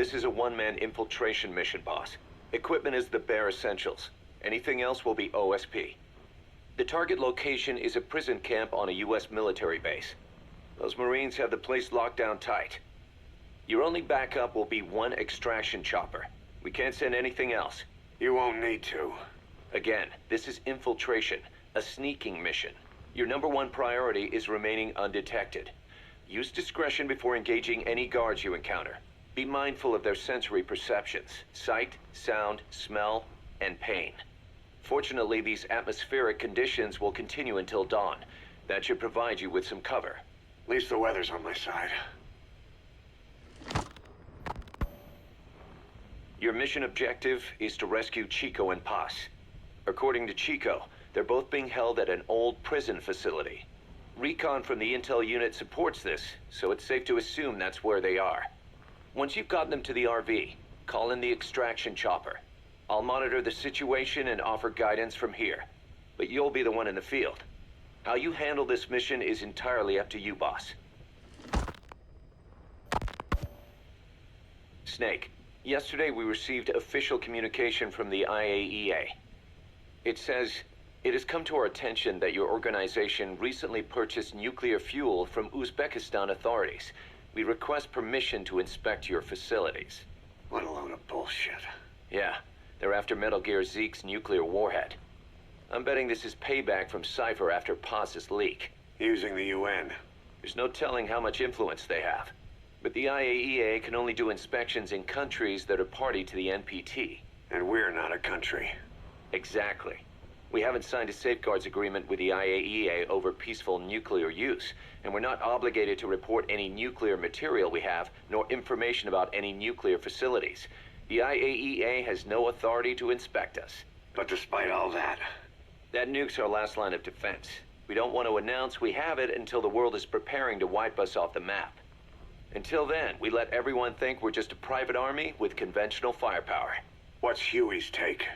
This is a one-man infiltration mission, boss. Equipment is the bare essentials. Anything else will be OSP. The target location is a prison camp on a U.S. military base. Those Marines have the place locked down tight. Your only backup will be one extraction chopper. We can't send anything else. You won't need to. Again, this is infiltration, a sneaking mission. Your #1 priority is remaining undetected. Use discretion before engaging any guards you encounter. Be mindful of their sensory perceptions: sight, sound, smell, and pain. Fortunately, these atmospheric conditions will continue until dawn. That should provide you with some cover. At least the weather's on my side. Your mission objective is to rescue Chico and Paz. According to Chico, they're both being held at an old prison facility. Recon from the intel unit supports this, so it's safe to assume that's where they are. Once you've gotten them to the RV, call in the extraction chopper. I'll monitor the situation and offer guidance from here, but you'll be the one in the field. How you handle this mission is entirely up to you, boss. Snake, yesterday we received official communication from the IAEA. It says, "It has come to our attention that your organization recently purchased nuclear fuel from Uzbekistan authorities. We request permission to inspect your facilities." What a load of bullshit. Yeah, they're after Metal Gear Zeke's nuclear warhead. I'm betting this is payback from Cypher after Paz's leak. Using the UN. There's no telling how much influence they have. But the IAEA can only do inspections in countries that are party to the NPT. And we're not a country. Exactly. We haven't signed a safeguards agreement with the IAEA over peaceful nuclear use, and we're not obligated to report any nuclear material we have, nor information about any nuclear facilities. The IAEA has no authority to inspect us. But despite all that... That nuke's our last line of defense. We don't want to announce we have it until the world is preparing to wipe us off the map. Until then, we let everyone think we're just a private army with conventional firepower. What's Huey's take?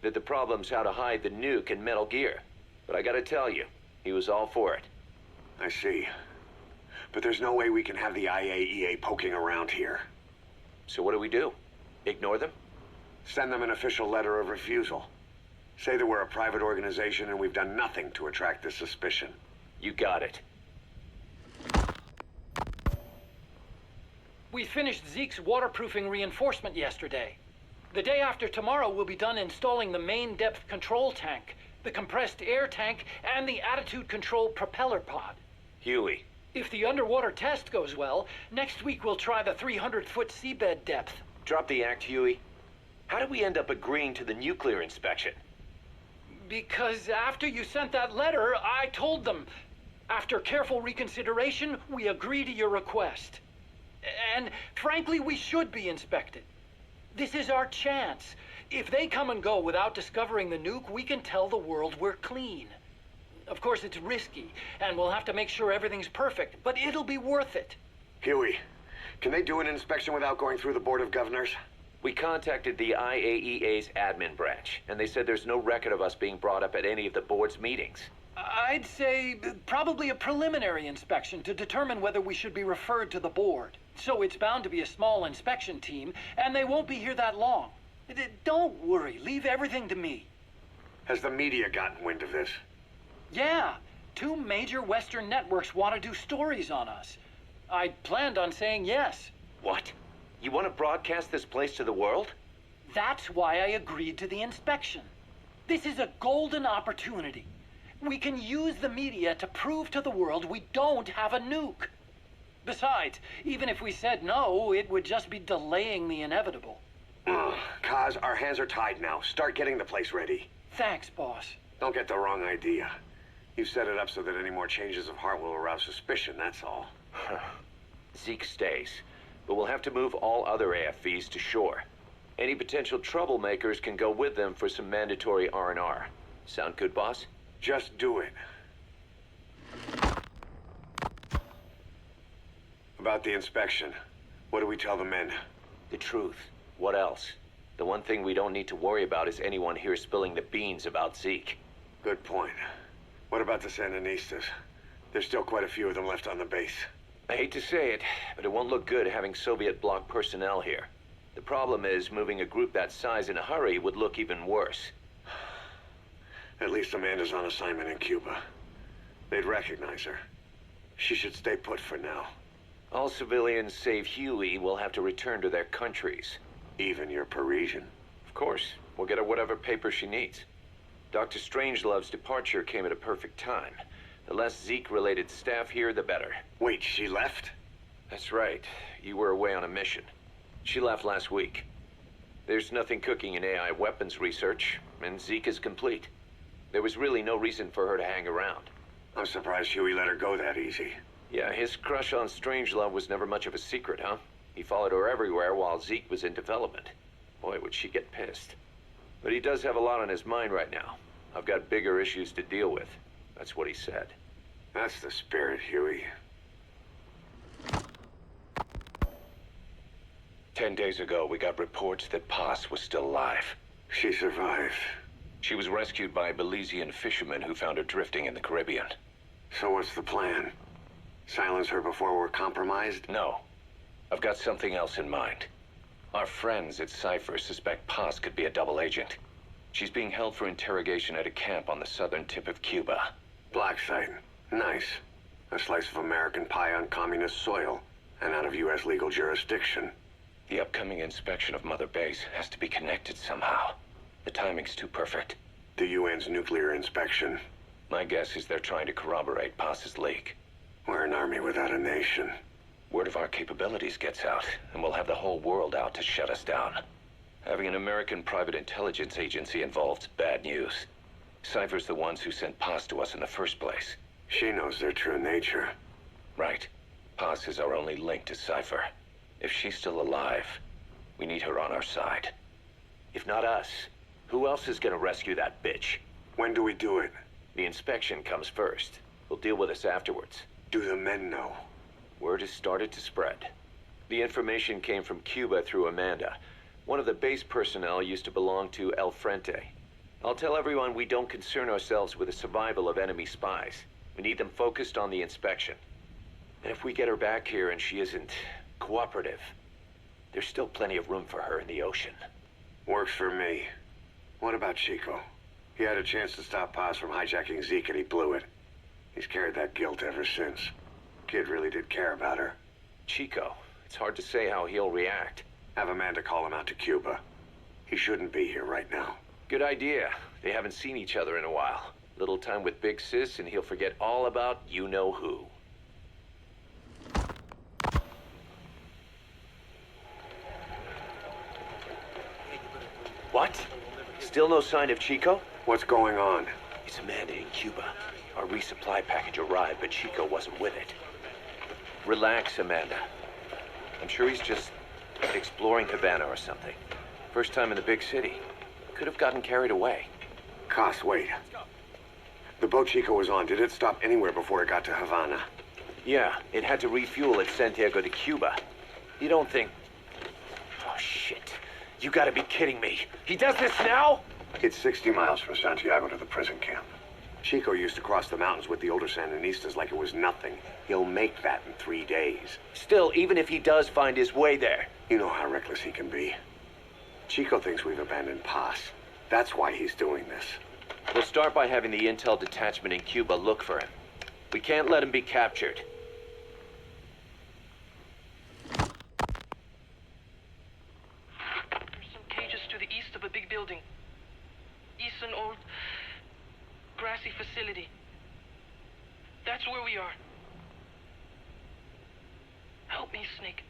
That the problem's how to hide the nuke in Metal Gear. But I gotta tell you, he was all for it. I see. But there's no way we can have the IAEA poking around here. So what do? Ignore them? Send them an official letter of refusal. Say that we're a private organization and we've done nothing to attract this suspicion. You got it. We finished Zeke's waterproofing reinforcement yesterday. The day after tomorrow, we'll be done installing the main depth control tank, the compressed air tank, and the attitude control propeller pod. Huey. If the underwater test goes well, next week we'll try the 300-foot seabed depth. Drop the act, Huey. How did we end up agreeing to the nuclear inspection? Because after you sent that letter, I told them. After careful reconsideration, we agree to your request. And frankly, we should be inspected. This is our chance. If they come and go without discovering the nuke, we can tell the world we're clean. Of course, it's risky, and we'll have to make sure everything's perfect, but it'll be worth it. Huey, can they do an inspection without going through the Board of Governors? We contacted the IAEA's admin branch, and they said there's no record of us being brought up at any of the board's meetings. I'd say probably a preliminary inspection to determine whether we should be referred to the board. So it's bound to be a small inspection team, and they won't be here that long. Don't worry, leave everything to me. Has the media gotten wind of this? Yeah, 2 major Western networks want to do stories on us. I planned on saying yes. What? You want to broadcast this place to the world? That's why I agreed to the inspection. This is a golden opportunity. We can use the media to prove to the world we don't have a nuke. Besides, even if we said no, it would just be delaying the inevitable. Kaz, our hands are tied now. Start getting the place ready. Thanks, boss. Don't get the wrong idea. You've set it up so that any more changes of heart will arouse suspicion, that's all. Zeke stays, but we'll have to move all other AFVs to shore. Any potential troublemakers can go with them for some mandatory R&R. Sound good, boss? Just do it. About the inspection, what do we tell the men? The truth. What else? The one thing we don't need to worry about is anyone here spilling the beans about Zeke. Good point. What about the Sandinistas? There's still quite a few of them left on the base. I hate to say it, but it won't look good having Soviet bloc personnel here. The problem is, moving a group that size in a hurry would look even worse. At least Amanda's on assignment in Cuba. They'd recognize her. She should stay put for now. All civilians save Huey will have to return to their countries. Even your Parisian. Of course, we'll get her whatever paper she needs. Dr. Strangelove's departure came at a perfect time. The less Zeke-related staff here, the better. Wait, she left? That's right. You were away on a mission. She left last week. There's nothing cooking in AI weapons research, and Zeke is complete. There was really no reason for her to hang around. I'm surprised Huey let her go that easy. Yeah, his crush on Strangelove was never much of a secret, huh? He followed her everywhere while Zeke was in development. Boy, would she get pissed. But he does have a lot on his mind right now. I've got bigger issues to deal with. That's what he said. That's the spirit, Huey. 10 days ago, we got reports that Paz was still alive. She survived. She was rescued by Belizean fishermen who found her drifting in the Caribbean. So what's the plan? Silence her before we're compromised? No. I've got something else in mind. Our friends at Cypher suspect Paz could be a double agent. She's being held for interrogation at a camp on the southern tip of Cuba. Black site. Nice. A slice of American pie on communist soil, and out of U.S. legal jurisdiction. The upcoming inspection of Mother Base has to be connected somehow. The timing's too perfect. The UN's nuclear inspection. My guess is they're trying to corroborate Paz's leak. We're an army without a nation. Word of our capabilities gets out, and we'll have the whole world out to shut us down. Having an American private intelligence agency involved's bad news. Cypher's the ones who sent Paz to us in the first place. She knows their true nature. Right. Paz is our only link to Cypher. If she's still alive, we need her on our side. If not us, who else is gonna rescue that bitch? When do we do it? The inspection comes first. We'll deal with us afterwards. Do the men know? Word has started to spread. The information came from Cuba through Amanda. One of the base personnel used to belong to El Frente. I'll tell everyone we don't concern ourselves with the survival of enemy spies. We need them focused on the inspection. And if we get her back here and she isn't cooperative, there's still plenty of room for her in the ocean. Works for me. What about Chico? He had a chance to stop Paz from hijacking Zeke and he blew it. He's carried that guilt ever since. Kid really did care about her. Chico, it's hard to say how he'll react. Have Amanda call him out to Cuba. He shouldn't be here right now. Good idea. They haven't seen each other in a while. Little time with Big Sis and he'll forget all about you-know-who. What? Still no sign of Chico? What's going on? It's Amanda in Cuba. Our resupply package arrived, but Chico wasn't with it. Relax, Amanda. I'm sure he's just exploring Havana or something. First time in the big city. Could have gotten carried away. Cos, wait. The boat Chico was on, did it stop anywhere before it got to Havana? Yeah, it had to refuel at Santiago de Cuba. You don't think... Oh, shit. You gotta be kidding me. He does this now? It's 60 miles from Santiago to the prison camp. Chico used to cross the mountains with the older Sandinistas like it was nothing. He'll make that in 3 days. Still, even if he does find his way there... You know how reckless he can be. Chico thinks we've abandoned Paz. That's why he's doing this. We'll start by having the intel detachment in Cuba look for him. We can't let him be captured. There's some cages to the east of a big building. East an old grassy facility. That's where we are. Help me, Snake.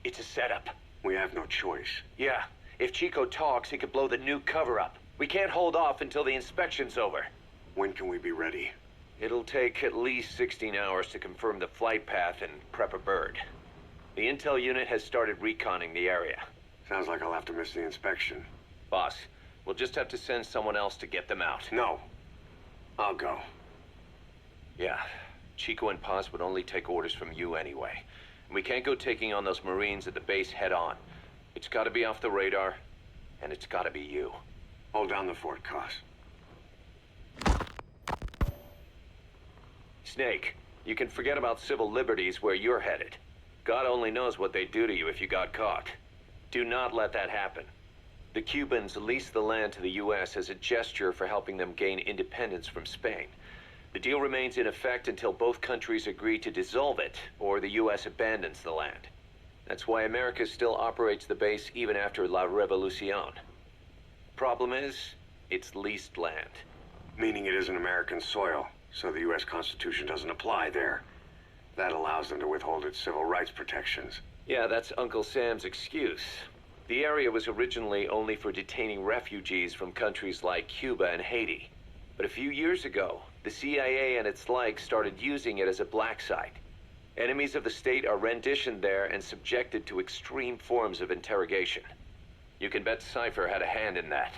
It's a setup. We have no choice. Yeah, if Chico talks, he could blow the new cover up. We can't hold off until the inspection's over. When can we be ready? It'll take at least 16 hours to confirm the flight path and prep a bird. The intel unit has started reconning the area. Sounds like I'll have to miss the inspection. Boss, we'll just have to send someone else to get them out. No. I'll go. Yeah, Chico and Paz would only take orders from you anyway. We can't go taking on those Marines at the base head on. It's gotta be off the radar, and it's gotta be you. Hold down the fort, Cos. Snake, you can forget about civil liberties where you're headed. God only knows what they'd do to you if you got caught. Do not let that happen. The Cubans leased the land to the U.S. as a gesture for helping them gain independence from Spain. The deal remains in effect until both countries agree to dissolve it, or the U.S. abandons the land. That's why America still operates the base even after La Revolucion. Problem is, it's leased land. Meaning it isn't American soil, so the U.S. Constitution doesn't apply there. That allows them to withhold its civil rights protections. Yeah, that's Uncle Sam's excuse. The area was originally only for detaining refugees from countries like Cuba and Haiti. But a few years ago, the CIA and its like started using it as a black site. Enemies of the state are renditioned there and subjected to extreme forms of interrogation. You can bet Cypher had a hand in that.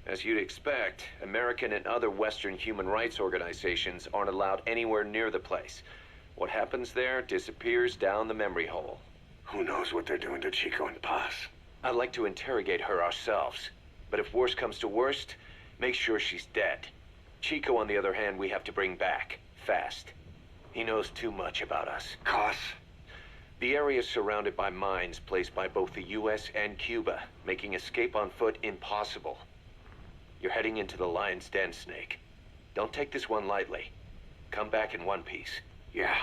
As you'd expect, American and other Western human rights organizations aren't allowed anywhere near the place. What happens there disappears down the memory hole. Who knows what they're doing to Chico and Paz? I'd like to interrogate her ourselves. But if worst comes to worst, make sure she's dead. Chico, on the other hand, we have to bring back. Fast. He knows too much about us. Cos? The area is surrounded by mines placed by both the U.S. and Cuba, making escape on foot impossible. You're heading into the Lion's Den, Snake. Don't take this one lightly. Come back in one piece. Yeah.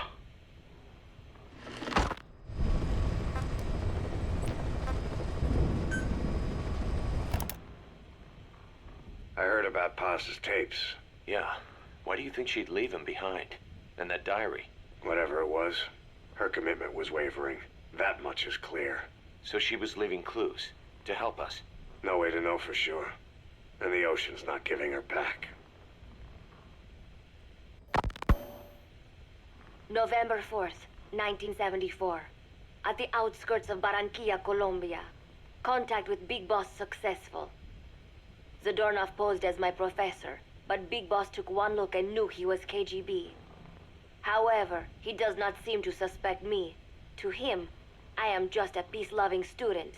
I heard about Paz's tapes. Yeah. Why do you think she'd leave him behind? And that diary? Whatever it was, her commitment was wavering. That much is clear. So she was leaving clues to help us. No way to know for sure. And the ocean's not giving her back. November 4th, 1974. At the outskirts of Barranquilla, Colombia. Contact with Big Boss successful. Zadornov posed as my professor, but Big Boss took one look and knew he was KGB. However, he does not seem to suspect me. To him, I am just a peace-loving student,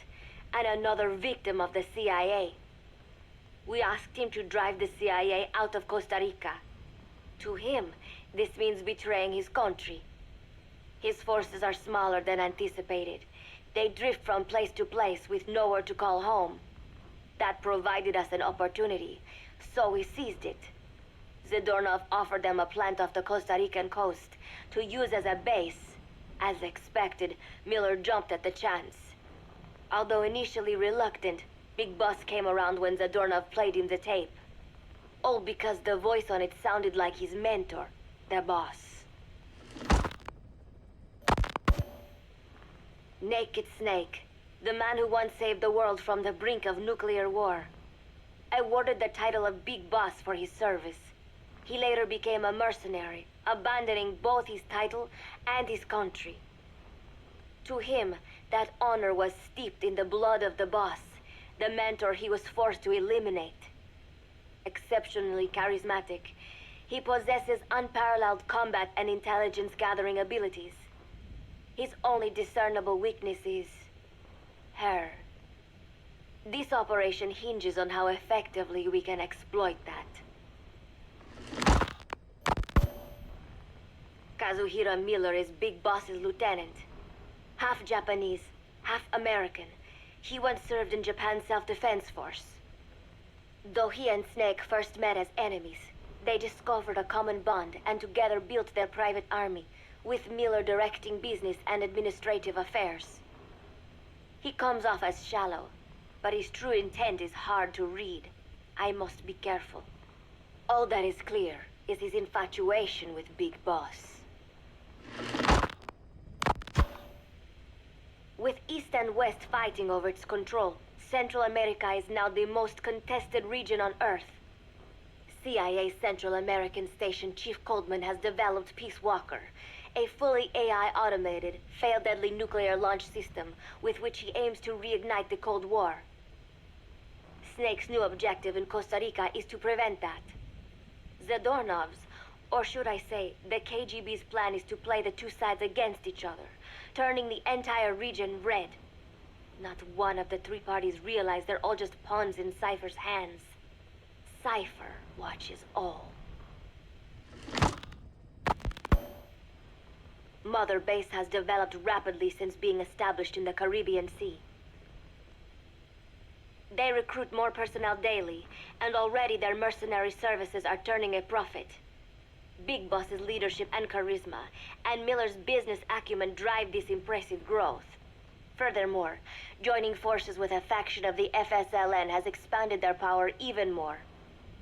and another victim of the CIA. We asked him to drive the CIA out of Costa Rica. To him, this means betraying his country. His forces are smaller than anticipated. They drift from place to place with nowhere to call home. That provided us an opportunity, so we seized it. Zadornov offered them a plant off the Costa Rican coast to use as a base. As expected, Miller jumped at the chance. Although initially reluctant, Big Boss came around when Zadornov played him the tape. All because the voice on it sounded like his mentor, the boss. Naked Snake, the man who once saved the world from the brink of nuclear war. Awarded the title of Big Boss for his service. He later became a mercenary, abandoning both his title and his country. To him, that honor was steeped in the blood of the boss, the mentor he was forced to eliminate. Exceptionally charismatic, he possesses unparalleled combat and intelligence-gathering abilities. His only discernible weakness is her. This operation hinges on how effectively we can exploit that. Kazuhira Miller is Big Boss's lieutenant. Half Japanese, half American. He once served in Japan's self-defense force. Though he and Snake first met as enemies, they discovered a common bond and together built their private army, with Miller directing business and administrative affairs. He comes off as shallow, but his true intent is hard to read. I must be careful. All that is clear is his infatuation with Big Boss. With East and West fighting over its control, Central America is now the most contested region on Earth. CIA Central American Station Chief Coldman has developed Peace Walker, a fully AI-automated, fail-deadly nuclear launch system with which he aims to reignite the Cold War. Snake's new objective in Costa Rica is to prevent that. Zadornov's, or should I say, the KGB's plan is to play the two sides against each other, turning the entire region red. Not one of the three parties realize they're all just pawns in Cypher's hands. Cypher watches all. Mother Base has developed rapidly since being established in the Caribbean Sea. They recruit more personnel daily, and already their mercenary services are turning a profit. Big Boss's leadership and charisma, and Miller's business acumen drive this impressive growth. Furthermore, joining forces with a faction of the FSLN has expanded their power even more.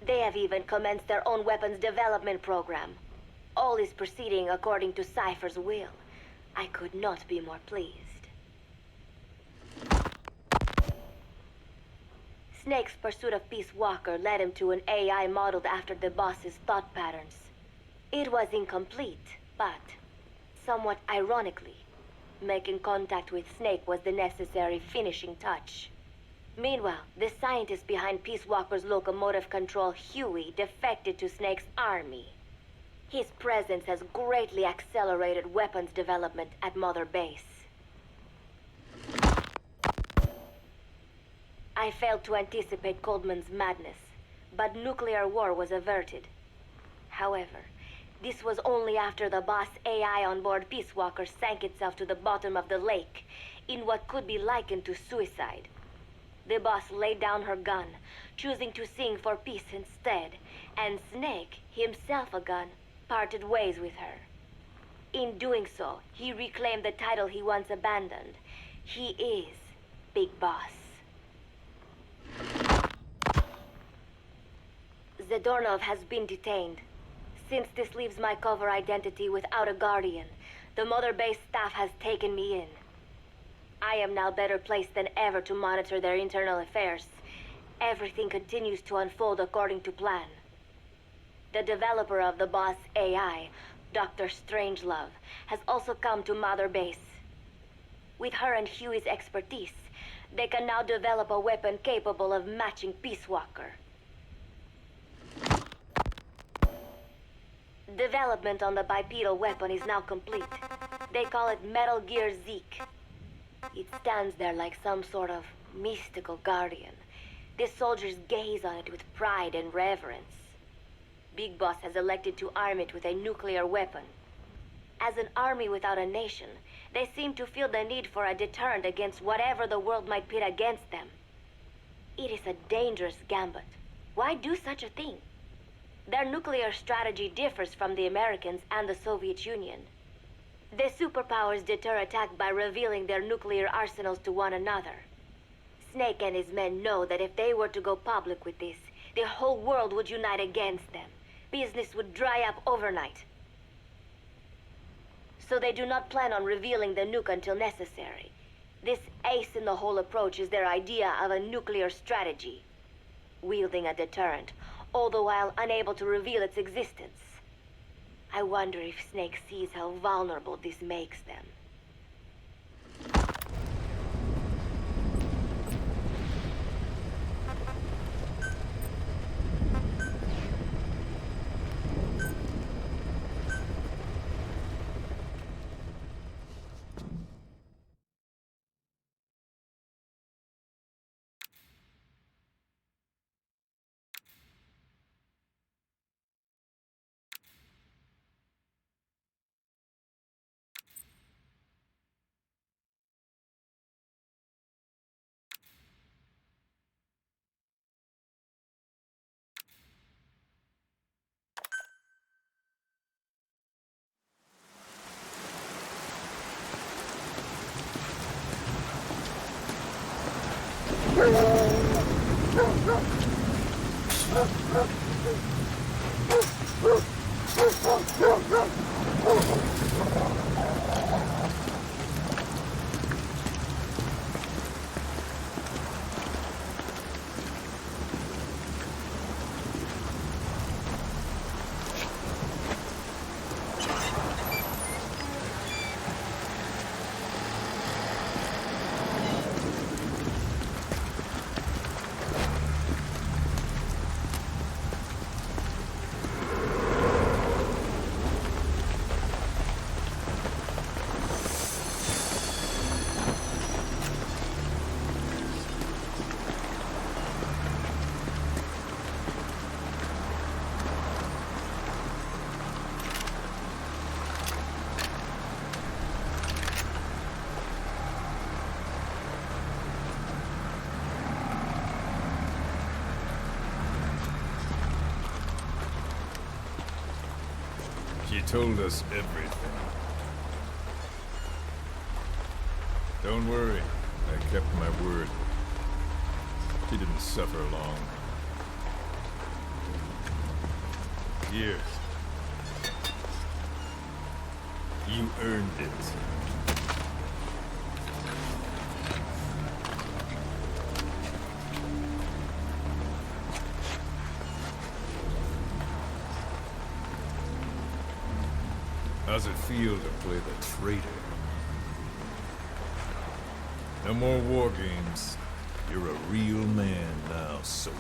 They have even commenced their own weapons development program. All is proceeding according to Cypher's will. I could not be more pleased. Snake's pursuit of Peace Walker led him to an AI modeled after the boss's thought patterns. It was incomplete, but somewhat ironically, making contact with Snake was the necessary finishing touch. Meanwhile, the scientist behind Peace Walker's locomotive control, Huey, defected to Snake's army. His presence has greatly accelerated weapons development at Mother Base. I failed to anticipate Coldman's madness, but nuclear war was averted. However, this was only after the boss AI on board Peace Walker sank itself to the bottom of the lake in what could be likened to suicide. The boss laid down her gun, choosing to sing for peace instead, and Snake, himself a gun, parted ways with her. In doing so, he reclaimed the title he once abandoned. He is Big Boss. Zadornov has been detained. Since this leaves my cover identity without a guardian, the Mother Base staff has taken me in. I am now better placed than ever to monitor their internal affairs. Everything continues to unfold according to plan. The developer of the boss AI, Dr. Strangelove, has also come to Mother Base. With her and Huey's expertise, they can now develop a weapon capable of matching Peace Walker. Development on the bipedal weapon is now complete. They call it Metal Gear Zeke. It stands there like some sort of mystical guardian. The soldiers gaze on it with pride and reverence. Big Boss has elected to arm it with a nuclear weapon. As an army without a nation, they seem to feel the need for a deterrent against whatever the world might pit against them. It is a dangerous gambit. Why do such a thing? Their nuclear strategy differs from the Americans and the Soviet Union. The superpowers deter attack by revealing their nuclear arsenals to one another. Snake and his men know that if they were to go public with this, the whole world would unite against them. Business would dry up overnight. So they do not plan on revealing the nuke until necessary. This ace-in-the-hole approach is their idea of a nuclear strategy. Wielding a deterrent, all the while unable to reveal its existence. I wonder if Snake sees how vulnerable this makes them. You told us everything. Don't worry, I kept my word. She didn't suffer long. Here. You earned it. How's it feel to play the traitor? No more war games. You're a real man now, soldier.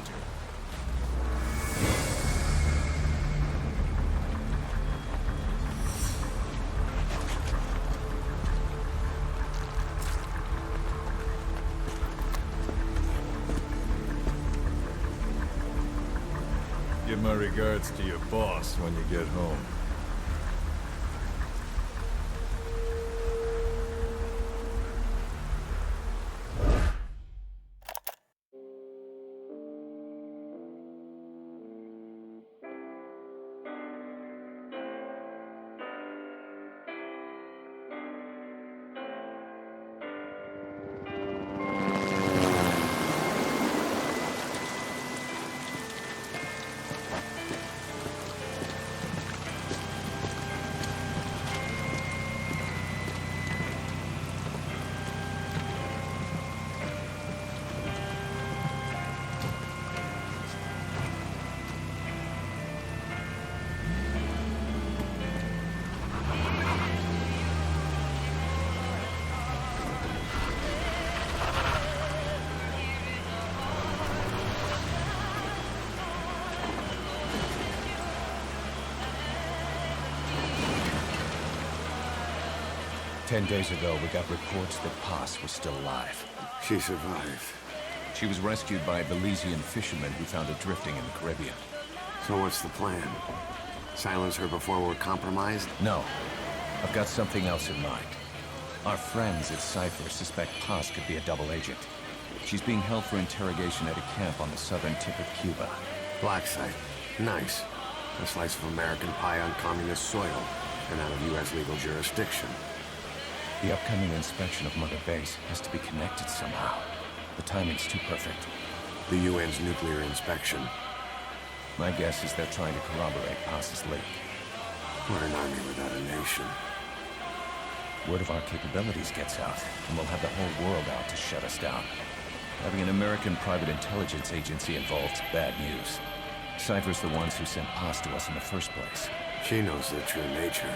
Give my regards to your boss when you get home. Ten days ago, we got reports that Paz was still alive. She survived. She was rescued by a Belizean fisherman who found her drifting in the Caribbean. So what's the plan? Silence her before we're compromised? No. I've got something else in mind. Our friends at Cypher suspect Paz could be a double agent. She's being held for interrogation at a camp on the southern tip of Cuba. Black site. Nice. A slice of American pie on communist soil, and out of U.S. legal jurisdiction. The upcoming inspection of Mother Base has to be connected somehow. The timing's too perfect. The UN's nuclear inspection. My guess is they're trying to corroborate Paz's leak. We're an army without a nation. Word of our capabilities gets out, and we'll have the whole world out to shut us down. Having an American private intelligence agency involved's bad news. Cypher's the ones who sent Paz to us in the first place. She knows their true nature.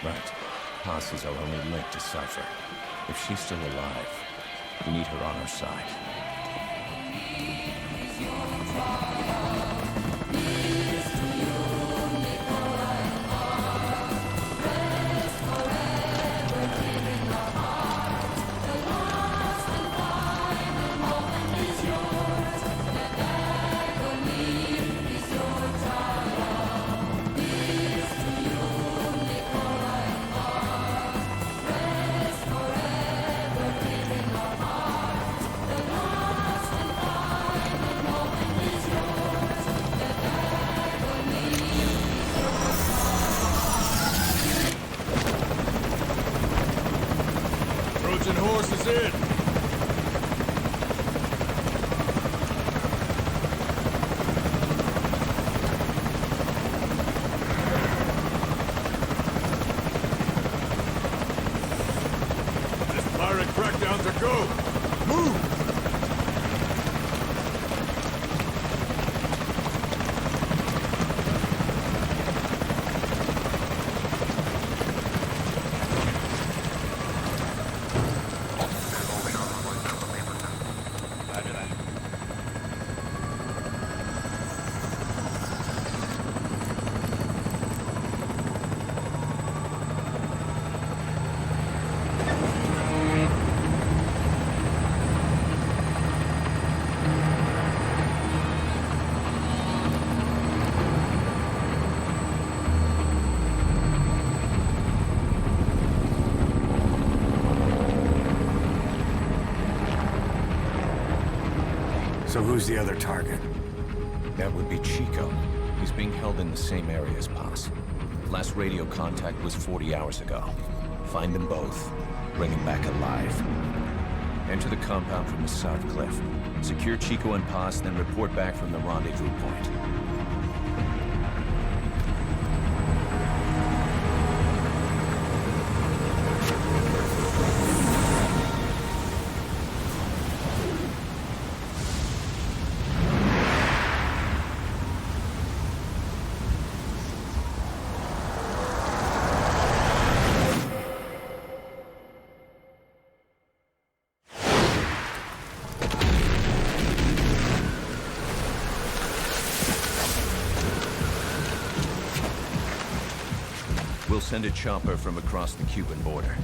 Right. Paz is our only link to Cypher. If she's still alive, we need her on our side. Trojan horse is in! This pirate crackdown's a go! Move! So who's the other target? That would be Chico. He's being held in the same area as Paz. Last radio contact was 40 hours ago. Find them both. Bring them back alive. Enter the compound from the south cliff. Secure Chico and Paz, then report back from the rendezvous point. We'll send a chopper from across the Cuban border.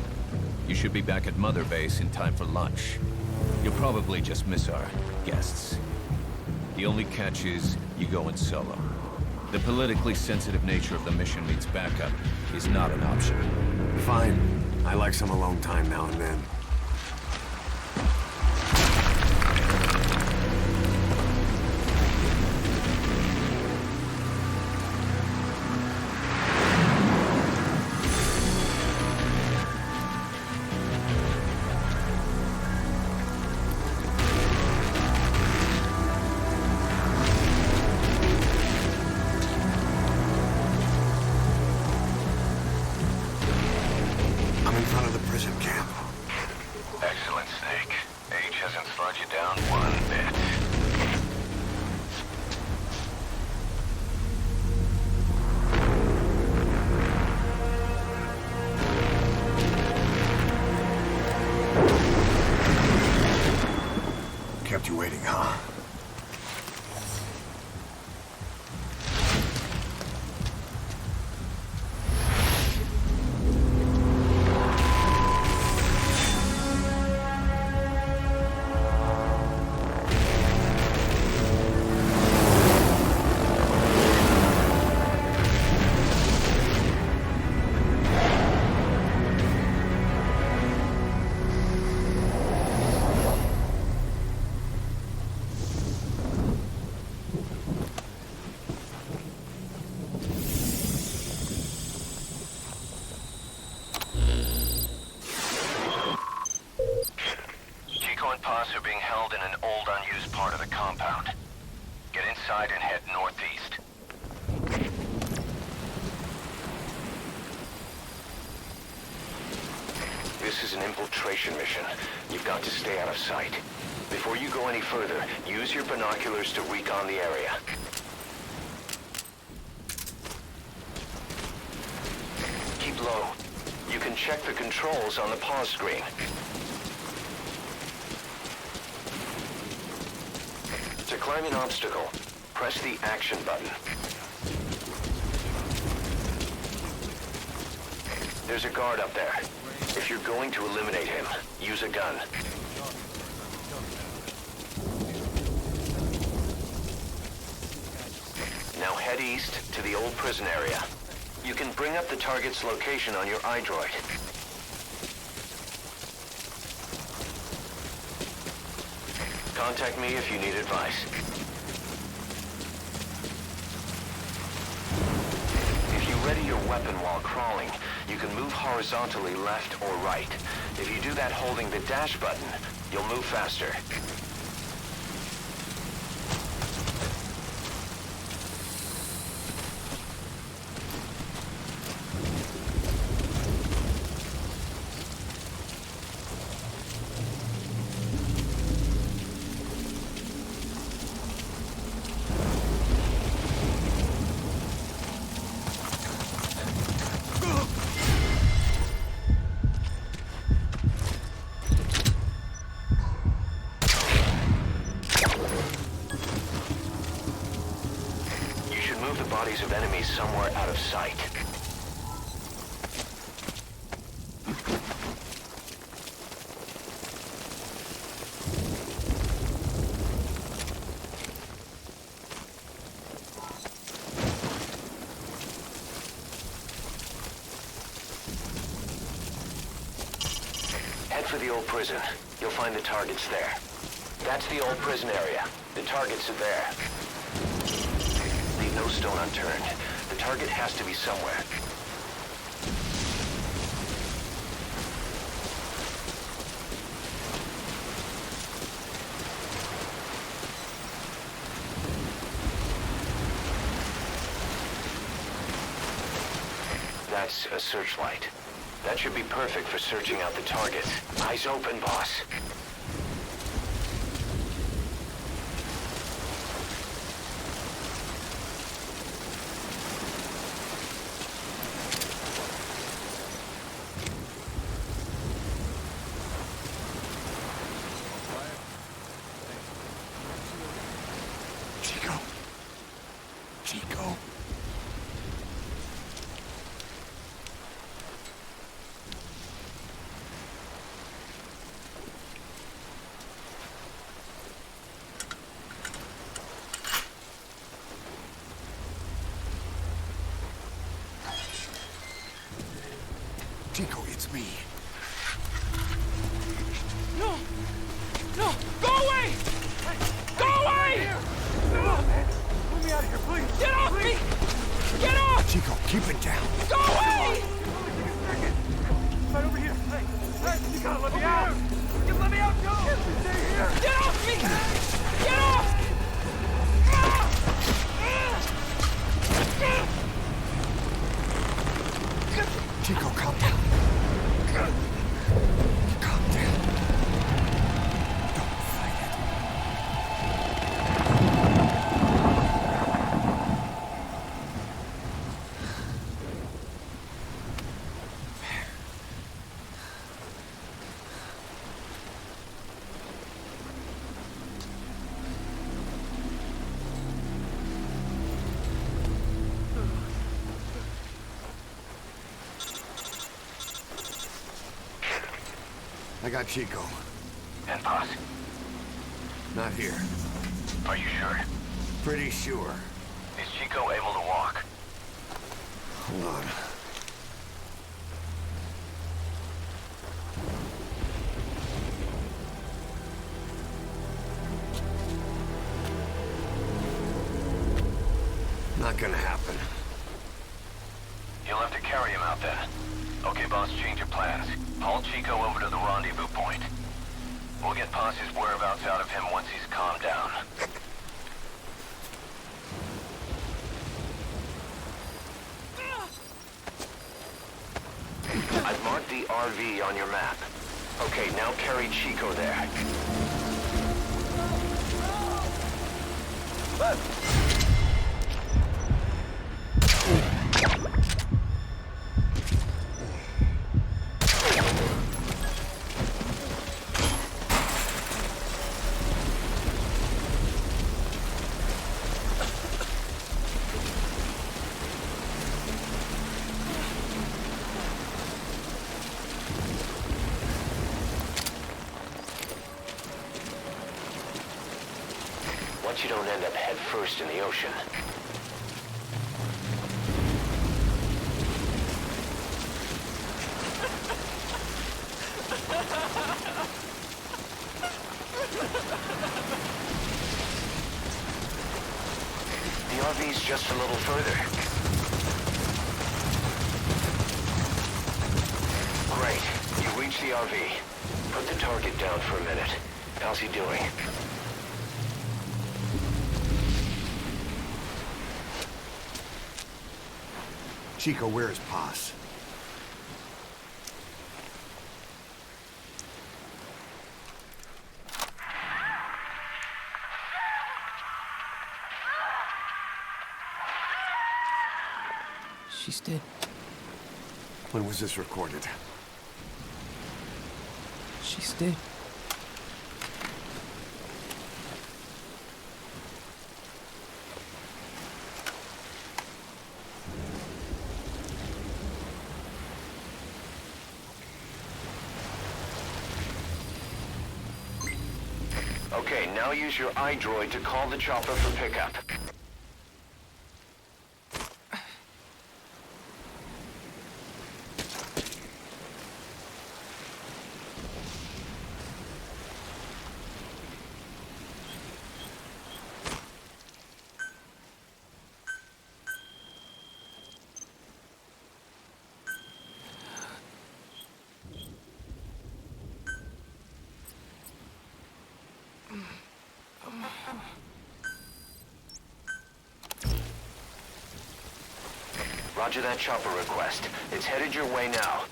You should be back at Mother Base in time for lunch. You'll probably just miss our guests. The only catch is you go in solo. The politically sensitive nature of the mission means backup is not an option. Fine. I like some alone time now and then. I'm in front of the prison camp. Excellent, Snake. Age hasn't slowed you down one bit. Kept you waiting, huh? Are being held in an old, unused part of the compound. Get inside and head northeast. This is an infiltration mission. You've got to stay out of sight. Before you go any further, use your binoculars to recon the area. Keep low. You can check the controls on the pause screen. To climb an obstacle, press the action button. There's a guard up there. If you're going to eliminate him, use a gun. Now head east to the old prison area. You can bring up the target's location on your iDroid. Contact me if you need advice. If you ready your weapon while crawling, you can move horizontally left or right. If you do that holding the dash button, you'll move faster. Bodies of enemies somewhere out of sight. Head for the old prison. You'll find the targets there. That's the old prison area. The targets are there. No stone unturned. The target has to be somewhere. That's a searchlight. That should be perfect for searching out the targets. Eyes open, boss. Chico. Chico. Chico, it's me. No! No! Go away! Go away! Come on, man. Let me out of here, please. Get off me! Get off! Chico, keep it down. Go away! Right over here. Hey, you gotta let me out. You let me out, go! Stay here. Get off me! Get off! Chico, calm down. Calm down. Don't fight it. I got Chico. And boss, Not here. are you sure? Pretty sure. Is Chico able to walk? Hold on. Not gonna happen. You'll have to carry him out then. Okay, boss, change your plans. Haul Chico over to the rendezvous point. We'll get Poss's whereabouts out of him once he's calmed down. I've marked the RV on your map. Okay, now carry Chico there. Once you don't end up head first in the ocean. The RV's just a little further. Great. You reach the RV. Put the target down for a minute. How's he doing? Chico, where is Poss? She's dead. When was this recorded? She's dead. Okay, now use your iDroid to call the chopper for pickup. Roger that chopper request. It's headed your way now.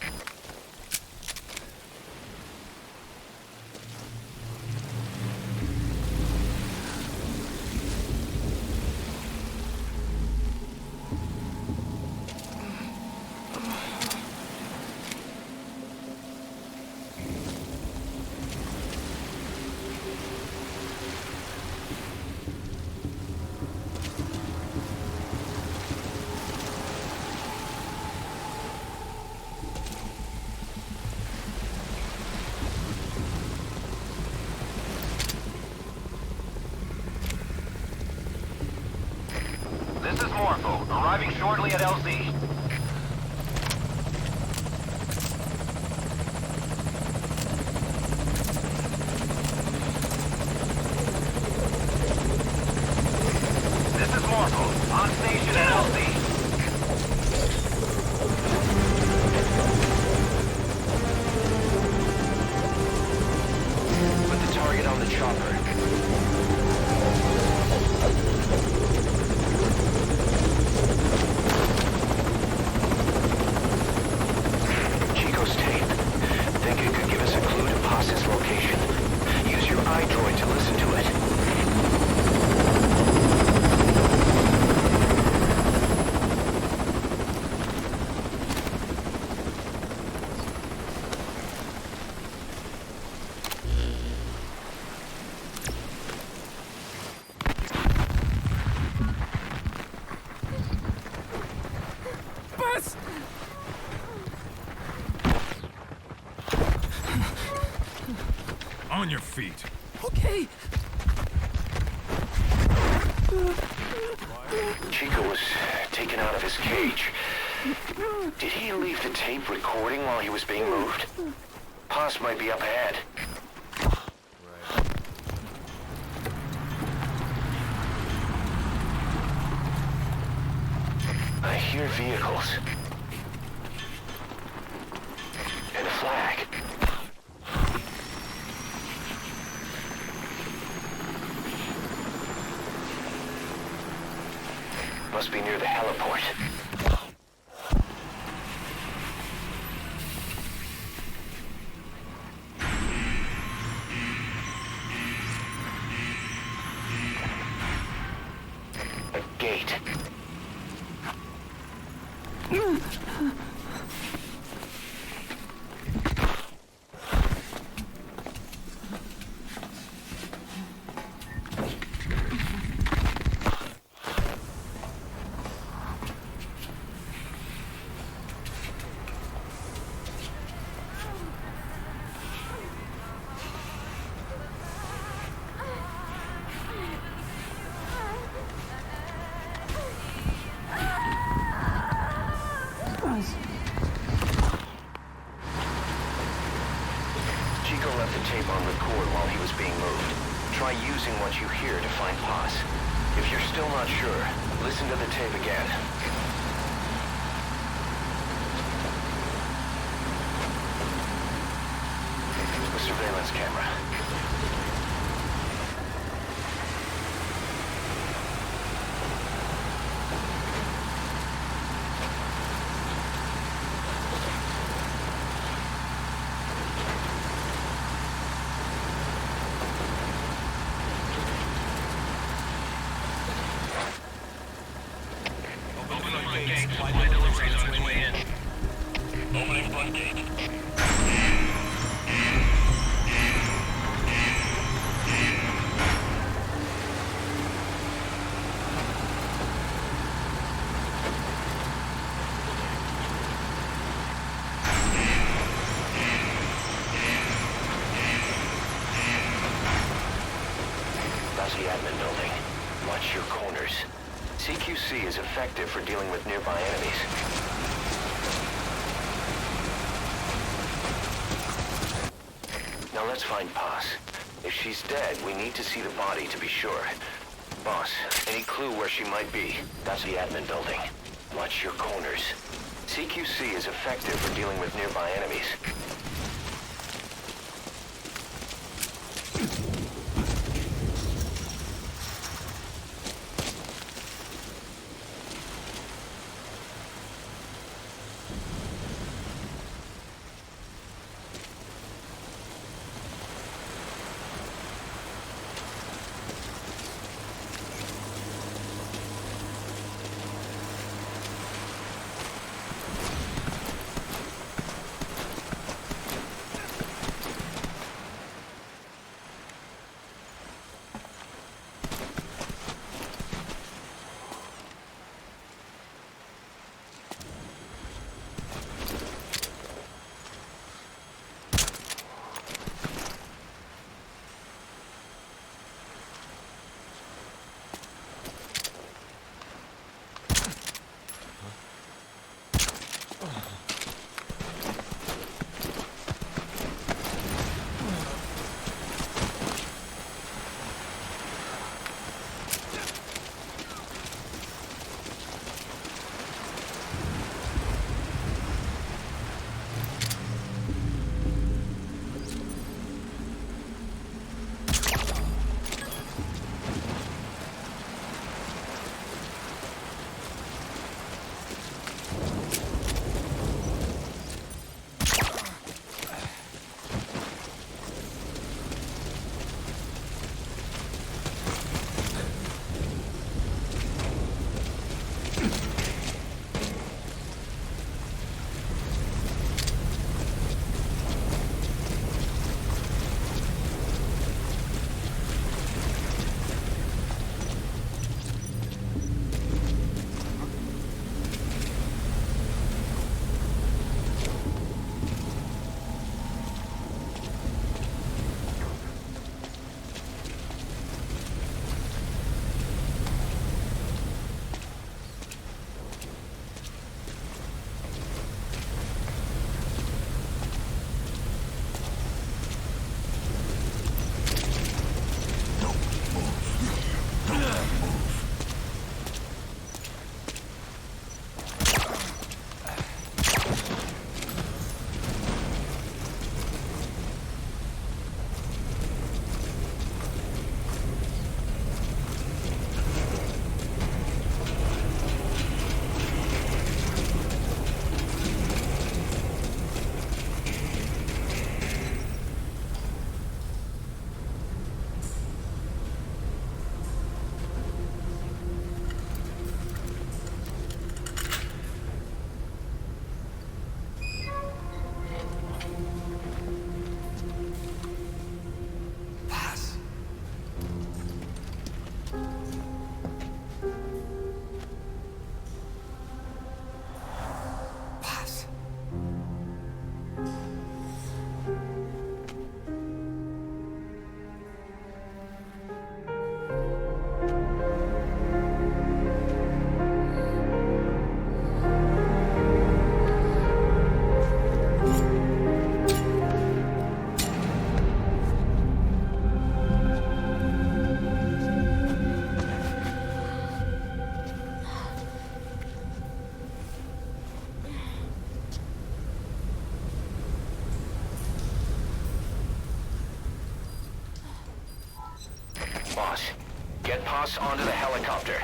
This is Morpho, arriving shortly at LZ. This is Morpho, on station at LZ. Put the target on the chopper. Droid to listen to it. Bus! On your feet. Okay. Chico was taken out of his cage. Did he leave the tape recording while he was being moved? Paz might be up ahead. I hear vehicles. And a flag. Must be near the heliport. A gate. Chico left the tape on record while he was being moved. Try using what you hear to find Paz. If you're still not sure, listen to the tape again. The surveillance camera. Opening floodgate. That's the admin building. Watch your corners. CQC is effective for dealing with nearby enemies. Now let's find Paz. If she's dead, we need to see the body to be sure. Boss, any clue where she might be? That's the admin building. Watch your corners. CQC is effective for dealing with nearby enemies. us onto the helicopter.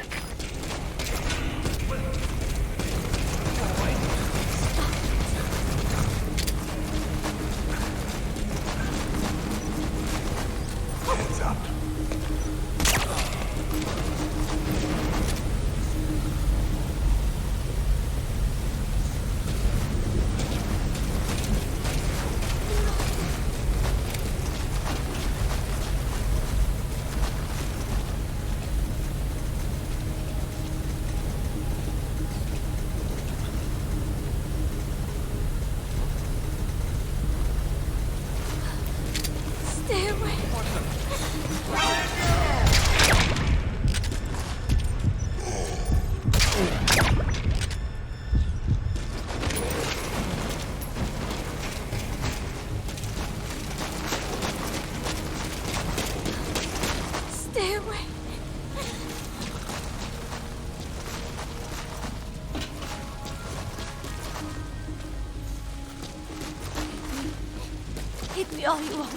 Hands up. Stay away. Stay away. Hit me all you want.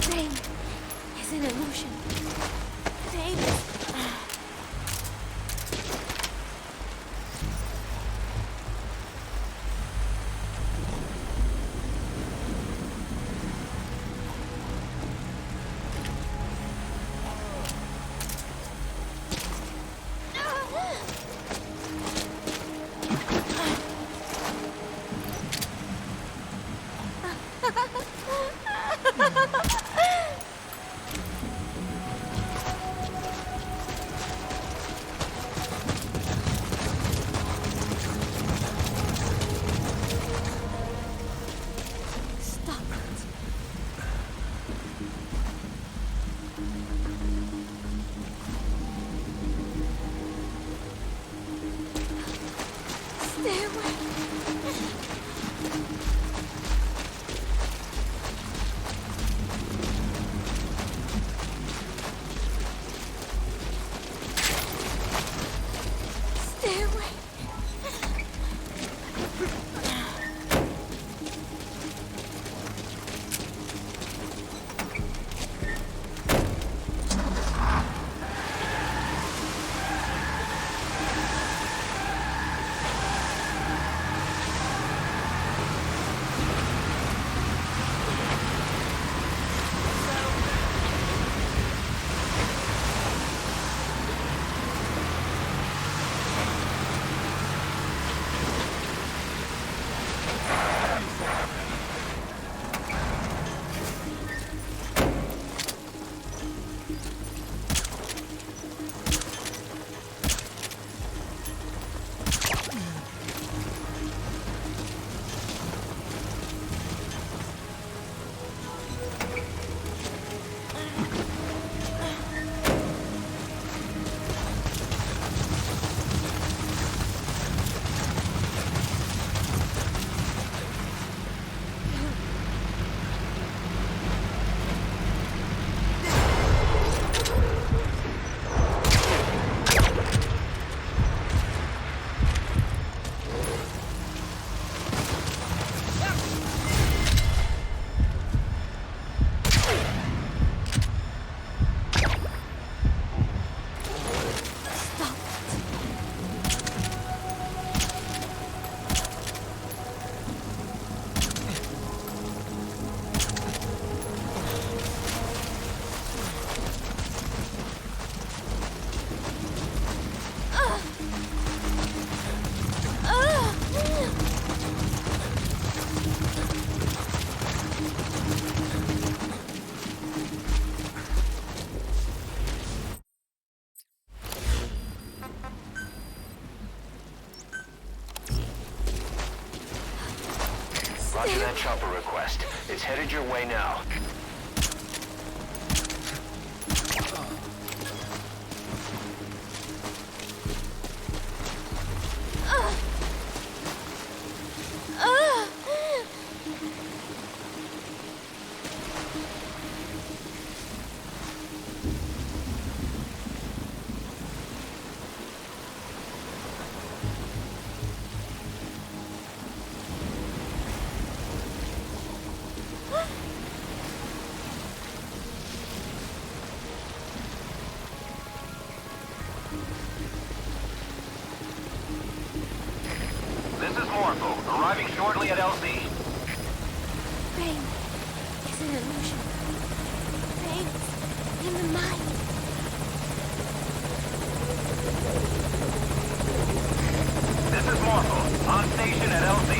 Pain is an illusion. Pain is... Stop it. Stay away. Stay away. Roger that chopper request. It's headed your way now. directly at LZ. Pain is an illusion. Pain is in the mind. This is Morphle, on station at LZ.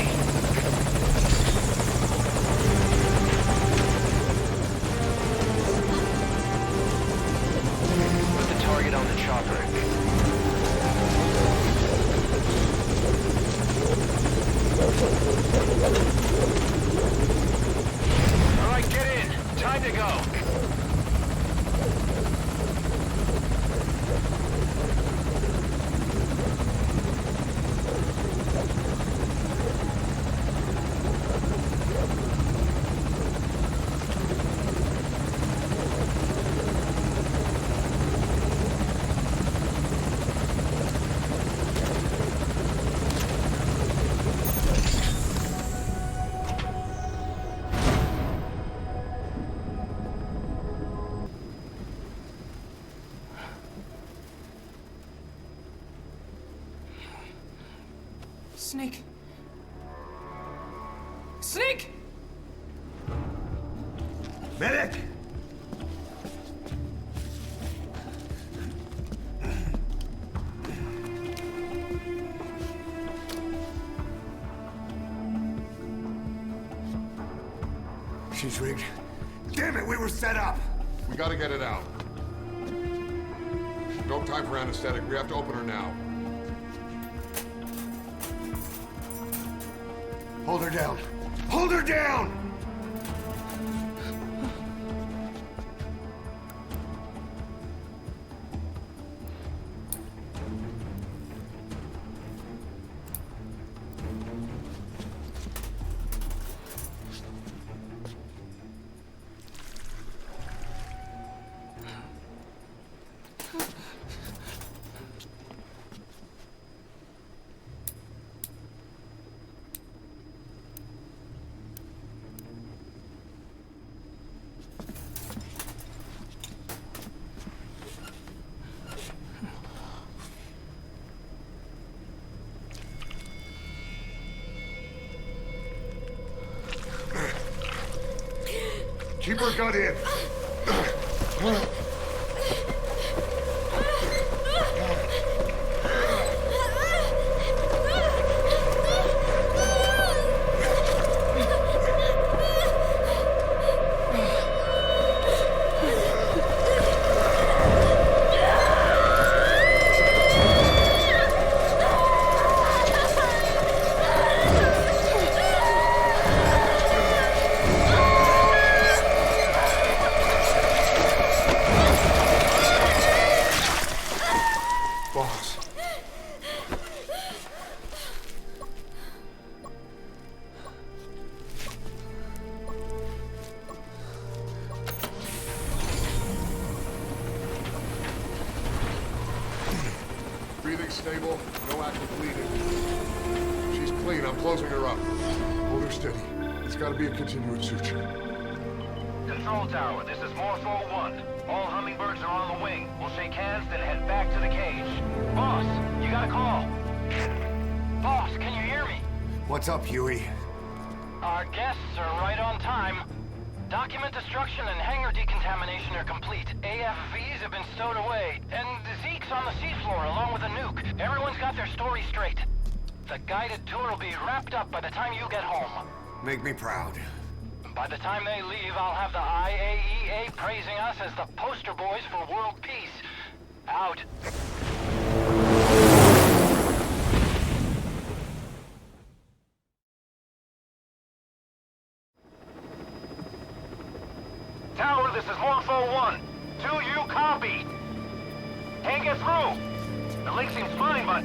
Put the target on the chopper. All right, get in. Time to go. Snake! Snake! Medic! She's rigged. Damn it, we were set up! We gotta get it out. No time for anesthetic. We have to open her now. Hold her down. Hold her down! Keep her gun in. Breathing stable, no active bleeding. She's clean, I'm closing her up. Hold her steady. It's gotta be a continuous suture. Control tower, this is Morphle 1. All hummingbirds are on the wing. We'll shake hands, then head back to the cage. Boss, you got a call. Boss, can you hear me? What's up, Huey? Our guests are right on time. Document destruction and hangar decontamination are complete. AFVs have been stowed away, and Zeke's on the seafloor along with a nuke. Everyone's got their story straight. The guided tour will be wrapped up by the time you get home. Make me proud. By the time they leave, I'll have the IAEA praising us as the poster boys for world peace. Out. Tower, this is Morphle 1. 2, you copy. Can't get through. The link seems fine, but...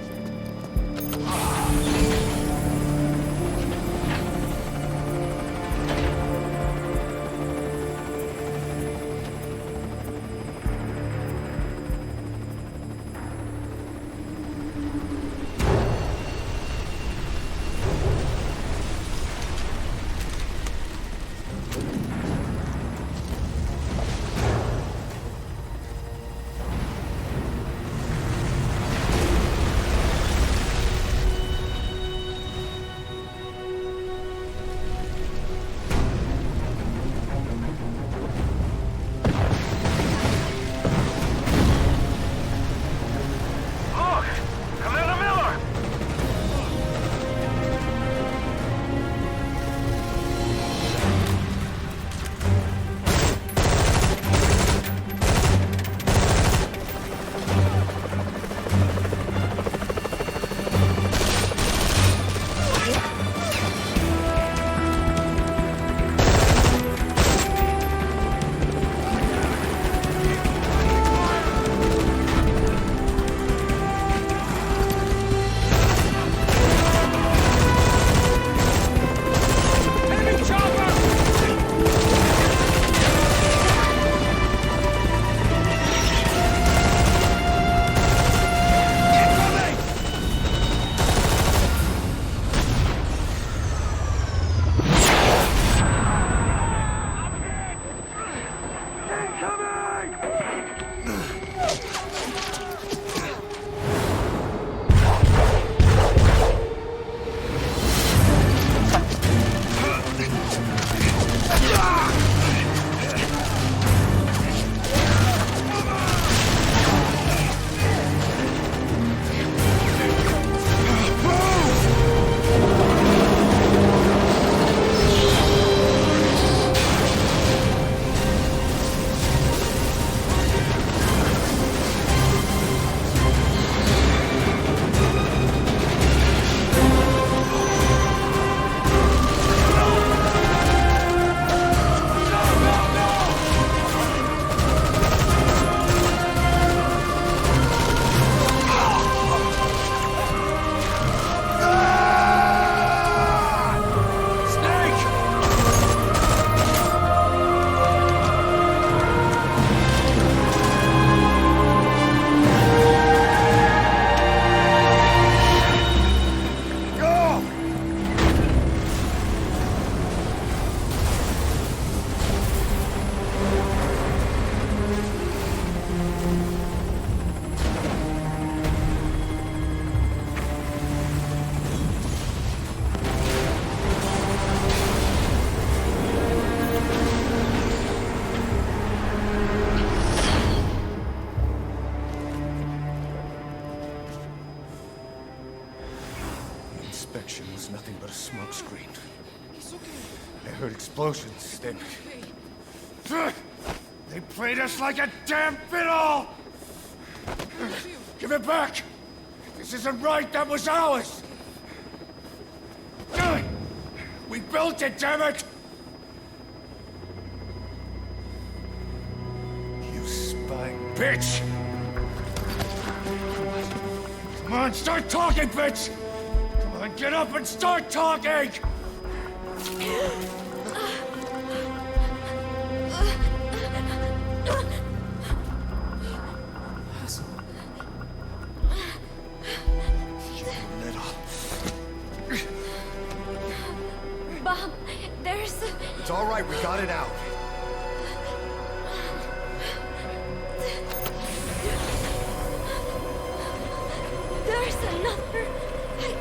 screen. I heard explosions, then... They played us like a damn fiddle! Give it back! This isn't right, that was ours! We built it, damn it! You spying bitch! Come on, start talking, bitch! Come on, get up and start talking! Bob, there's... It's all right, we got it out. There's another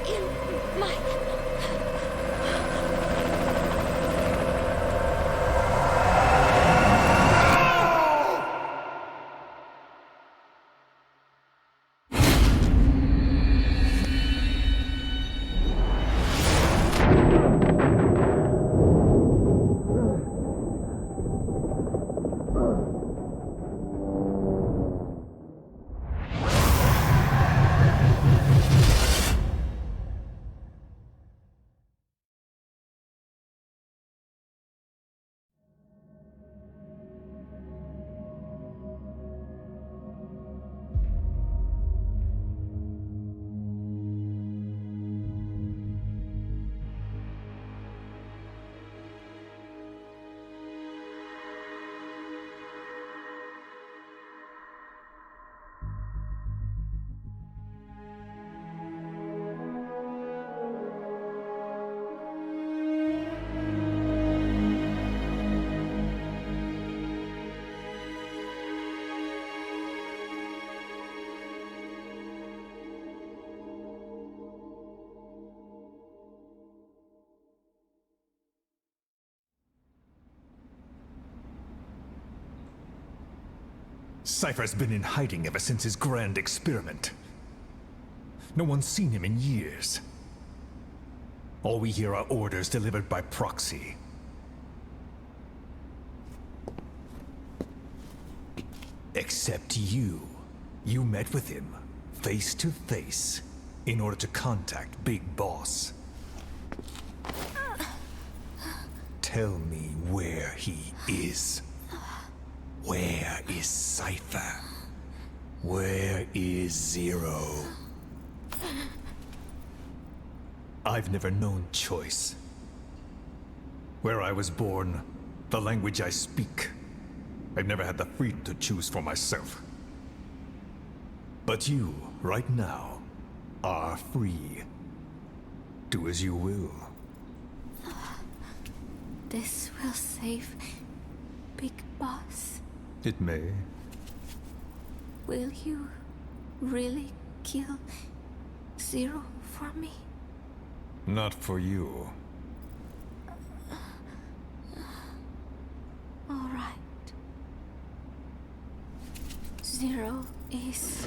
in my... Cypher's been in hiding ever since his grand experiment. No one's seen him in years. All we hear are orders delivered by proxy. Except you. You met with him, face to face, in order to contact Big Boss. Tell me where he is. Where is Cypher? Where is Zero? I've never known choice. Where I was born, the language I speak, I've never had the freedom to choose for myself. But you, right now, are free. Do as you will. This will save Big Boss. It may. Will you really kill Zero for me? Not for you. All right. Zero is